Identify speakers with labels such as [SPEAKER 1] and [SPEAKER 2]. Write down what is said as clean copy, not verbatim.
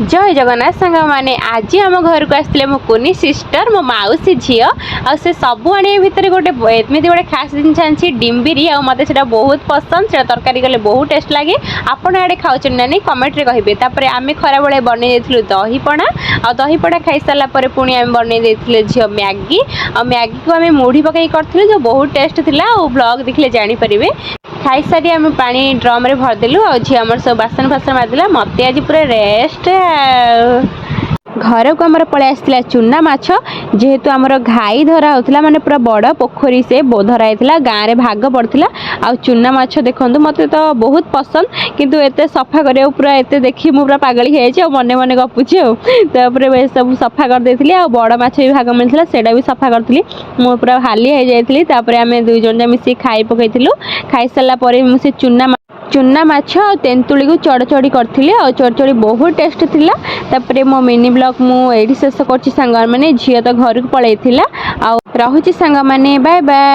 [SPEAKER 1] जय जगन्नाथ सांग मैंने आज आम घर को आसते मो कुनी सिस्टर मो मौसी झी आ से सब आने भितर गोटे एमती गोटे खास जिन डिम्बिरी आ मत से बहुत पसंद से तरकारी कले बहुत टेस्ट लगे आपड़ आड़े खाऊन ना नहीं कमेंट रे कहे तापर आम खरा बेले बनई दहीपणा आ दहीपणा खाई सारा पुणी आम बनई झील मैगी आ मैगी को आम मुढ़ी पकई कर जो बहुत टेस्ट थी ब्लॉग देखिले जानीपर खाई सारी आम पानी ड्रम रे भरदेलु आ झी आम सब बासन फासन मारदेला मत आज पूरा रेस्ट घर को आमर पलि आसला चूना माछ जेहेतु आमर घाई धरा होता माने पूरा बड़ पोखरी से धरा होता गाँव में भाग पड़ता आ चूना माछ देखो मत तो बहुत पसंद किंतु एते सफा कर पूरा एत देखी मुझे पूरा पागली है मने मने गपुची सब सफा कर देती आ बड़ माछ भी भाग मिलता से भी सफा करी मु पूरा हाली हो जाती आम दुई जन मिसिक खाई पकईलु खाई सारापर मुझे चूना माछ तेंतुली को चढ़चढ़ी करी और चढ़चढ़ी बहुत टेस्ट थिला तापरे मो मिनी ब्लॉग मुझे शेष कर सांग मैंने झील तो घर को पलैला आ रहुची सांग मैंने बाय बाय।